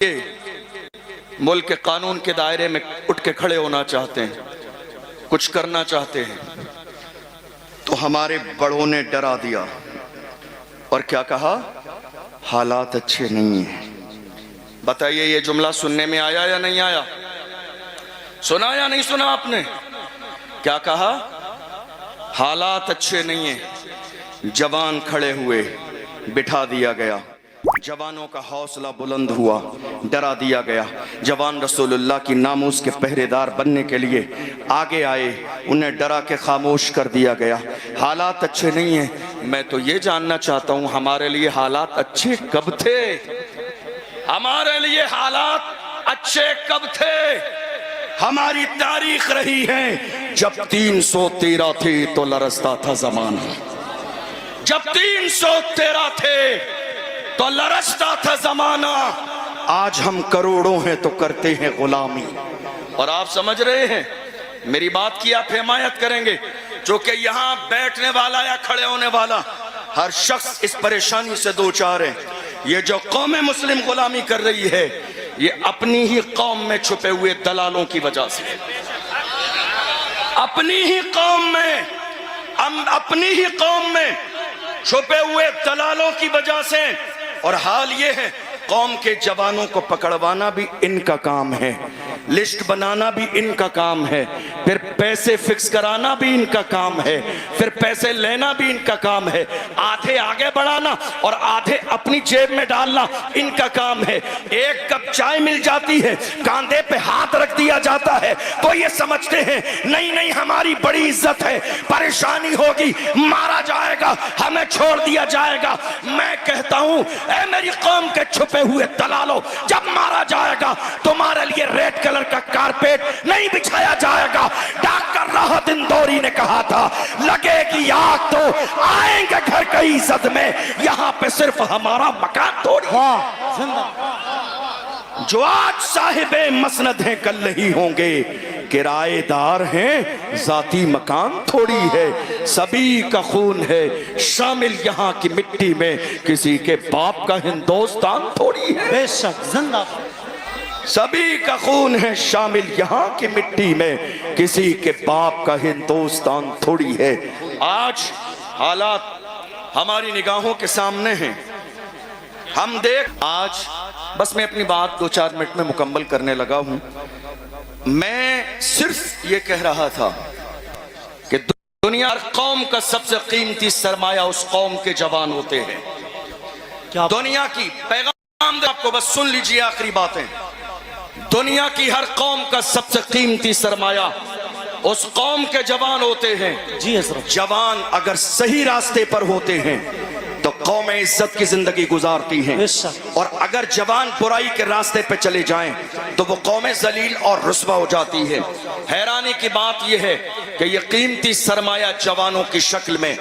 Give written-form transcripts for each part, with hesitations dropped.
मुल्क के कानून के दायरे में उठ के खड़े होना चाहते हैं, कुछ करना चाहते हैं, तो हमारे बड़ों ने डरा दिया और क्या कहा, हालात अच्छे नहीं हैं। बताइए ये जुमला सुनने में आया या नहीं आया? सुना या नहीं सुना आपने? क्या कहा? हालात अच्छे नहीं हैं। जवान खड़े हुए, बिठा दिया गया, जवानों का हौसला बुलंद हुआ, डरा दिया गया। जवान रसूलुल्लाह की नामूस के पहरेदार बनने के लिए आगे आए, उन्हें डरा के खामोश कर दिया गया। हालात अच्छे नहीं हैं। मैं तो ये जानना चाहता हूँ, हमारे लिए हालात अच्छे कब थे? हमारे लिए हालात अच्छे कब थे? हमारी तारीख रही है, जब 313 थे तो लरसता था जमाना। जब 313 थे तो लरसता था जमाना। आज हम करोड़ों हैं तो करते हैं गुलामी। और आप समझ रहे हैं, मेरी बात की आप हिमायत करेंगे, जो कि यहाँ बैठने वाला या खड़े होने वाला हर शख्स इस परेशानी से दो चार है। ये जो कौम मुस्लिम गुलामी कर रही है, ये अपनी ही कौम में छुपे हुए दलालों की वजह से, अपनी ही कौम में, अपनी ही कौम में छुपे हुए दलालों की वजह से। और हाल ये है, कौम के जवानों को पकड़वाना भी इनका काम है, लिस्ट बनाना भी इनका काम है, फिर पैसे फिक्स कराना भी इनका काम है, फिर पैसे लेना भी इनका काम है, आधे आगे बढ़ाना और आधे अपनी जेब में डालना इनका काम है। एक कप चाय मिल जाती है, कांधे पे हाथ रख दिया जाता है तो ये समझते हैं नहीं नहीं हमारी बड़ी इज्जत है, परेशानी होगी, मारा जाएगा, हमें छोड़ दिया जाएगा। मैं कहता हूं, ऐ मेरी कौम के छुपे हुए दलालों, जब मारा जाएगा तुम्हारे लिए रेड कलर का कारपेट नहीं बिछाया जाएगा। डॉक्टर राहत इंदौरी ने कहा था, लगेगी आग तो आएंगे घर की इज्जत में, यहाँ पे सिर्फ हमारा मकान थोड़ी। जो आज साहिबे मसनद हैं कल नहीं होंगे, किराएदार हैं जाती मकान थोड़ी है। सभी का खून है शामिल यहाँ की मिट्टी में, किसी के बाप का हिंदुस्तान थोड़ी है। बेशक जिंदा। सभी का खून है शामिल यहाँ की मिट्टी में, किसी के बाप का हिंदुस्तान थोड़ी है। आज हालात हमारी निगाहों के सामने हैं, हम देख। आज बस मैं अपनी बात 2-4 मिनट में मुकम्मल करने लगा हूं। मैं सिर्फ ये कह रहा था कि दुनिया कौम का सबसे कीमती सरमाया उस कौम के जवान होते हैं। क्या दुनिया की पैगाम आपको बस सुन लीजिए, आखिरी बातें। दुनिया की हर कौम का सबसे कीमती सरमाया उस कौम के जवान होते हैं। जी हज़रत। जवान अगर सही रास्ते पर होते हैं तो कौमें इज्जत की जिंदगी गुजारती हैं, और अगर जवान बुराई के रास्ते पे चले जाएं तो वो कौमें जलील और रुस्वा हो जाती है। हैरानी की बात यह है कि ये कीमती सरमाया जवानों की शक्ल में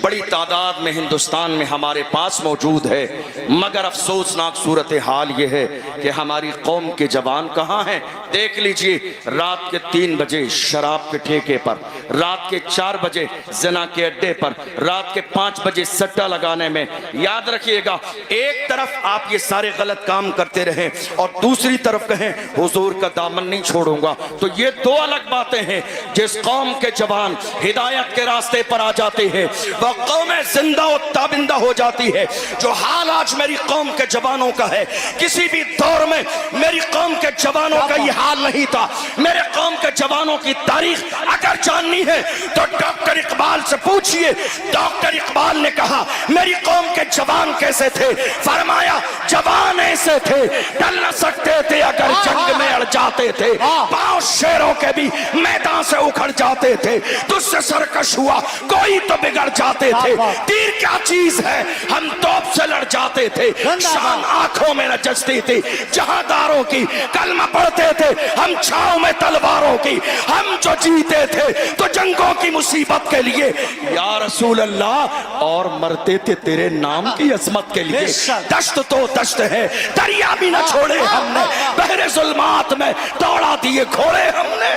बड़ी तादाद में हिंदुस्तान में हमारे पास मौजूद है, मगर अफसोसनाक सूरत हाल ये है कि हमारी कौम के जवान कहाँ हैं? देख लीजिए, रात के 3 बजे शराब के ठेके पर, रात के 4 बजे जना के अड्डे पर, रात के 5 बजे सट्टा लगाने में। याद रखिएगा, एक तरफ आप ये सारे गलत काम करते रहे और दूसरी तरफ कहें हुजूर का दामन नहीं छोड़ूंगा, तो ये दो अलग बातें हैं। जिस कौम के जवान हिदायत के रास्ते पर आ जाते हैं वह कौमें जिंदा और ताबिंदा हो जाती है। जो हाल आज मेरी कौम के जवानों का है, किसी भी दौर में मेरी कौम के जवानों का ये हाल नहीं था। मेरे कौम के जवानों की तारीख अगर जाननी है तो डॉक्टर इकबाल से पूछिए। डॉक्टर इकबाल ने कहा मेरी कौम के जवान कैसे थे? फरमाया जवान ऐसे थे, डल न सकते थे अगर जंग में अड़ जाते थे, पांव शेरों के भी मैदान से उखड़ जाते थे, तुझसे सरकश हुआ कोई तो बिगड़ जाते थे, तीर क्या चीज है हम तोप से लड़ जाते थे, शान आंखों में न जचती थी जहादारों की, कलमा पढ़ते थे हम छाव में तलवारों की, हम जो जीते थे तो जंगों की मुसीबत के लिए या रसूल अल्लाह, और मरते थे तेरे नाम की अजमत के लिए। दश्त तो दश्त है, दरिया भी न छोड़े हमने, बहरे जुल्मात में दौड़ा दिए घोड़े हमने।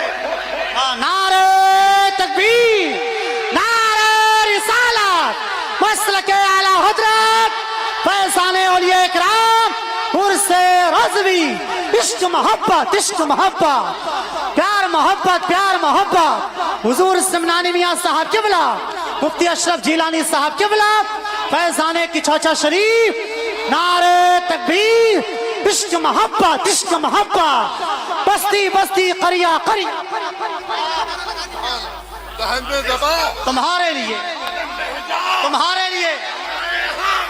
नारे तकबीर, नारे रिसालत, मसलके आला हजरत, फैज़ाने औलिया इकराम, उर्से रज़वी, इश्क मोहब्बत, इश्क मोहब्बत, प्यार मोहब्बत, प्यार मोहब्बत। हुजूर समनानी मियां साहब किबला, मुफ्ती अशरफ जिलानी साहब किबला, फैजाने की चौचा शरीफ, नारे तकबीर, इश्क मोहब्बत, इश्क मोहब्बत, बस्ती बस्ती करिया करिया तुम्हारे लिए, तुम्हारे लिए,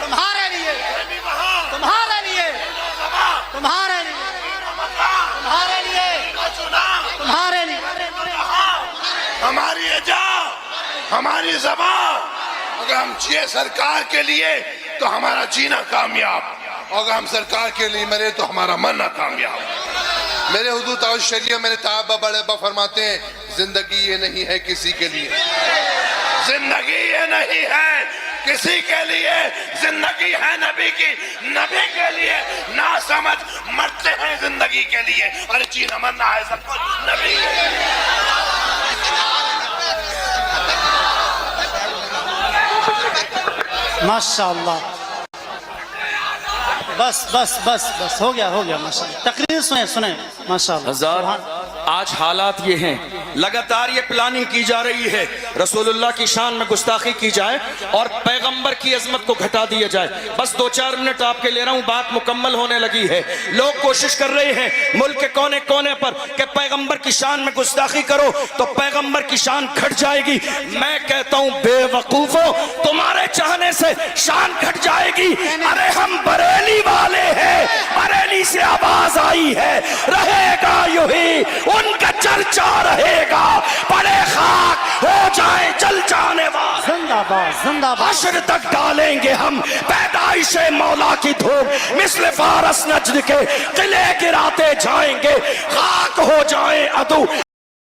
तुम्हारे लिए, तुम्हारे लिए, तुम्हारे लिए, तुम्हारे लिए, तुम्हारे लिए। हमारी अजा, हमारी ज़बान, अगर हम जिए सरकार के लिए तो हमारा जीना कामयाब, अगर हम सरकार के लिए मरे तो हमारा मरना कामयाब। मेरे हुजूर ताज शरीय मेरे ताबा बड़े अब्बा फरमाते हैं, जिंदगी ये नहीं है किसी के लिए, जिंदगी ये नहीं है किसी के लिए, जिंदगी है नबी की, नबी के लिए। ना समझ मरते हैं जिंदगी के लिए, और जीना मरना है सब कुछ नबी के लिए। माशाअल्लाह, बस बस बस बस हो गया माशाअल्लाह। तकरीर सुने सुने माशाअल्लाह। हजार आज हालात ये हैं, लगातार ये प्लानिंग की जा रही है रसूलुल्लाह की शान में गुस्ताखी की जाए और पैगंबर की अजमत को घटा दिया जाए। बस 2-4 मिनट आपके ले रहा हूं, बात मुकम्मल होने लगी है। लोग कोशिश कर रहे हैं मुल्क के कोने कोने पर कि पैगंबर की शान में गुस्ताखी करो तो पैगंबर की शान घट जाएगी। मैं कहता हूं बेवकूफो, तुम्हारे चाहने से शान घट जाएगी। अरे हम बरेली वाले हैं, बरेली से आवाज आई है, रहेगा यूं ही उनका चर्चा रहेगा, बड़े खाक हो जाए जल जाने वाले, जिंदाबाद जिंदाबाद। हश्र तक डालेंगे हम पैदाइशे मौला की धूप, मिस्ल फारस नजद के किले गिराते जाएंगे, खाक हो जाए अदू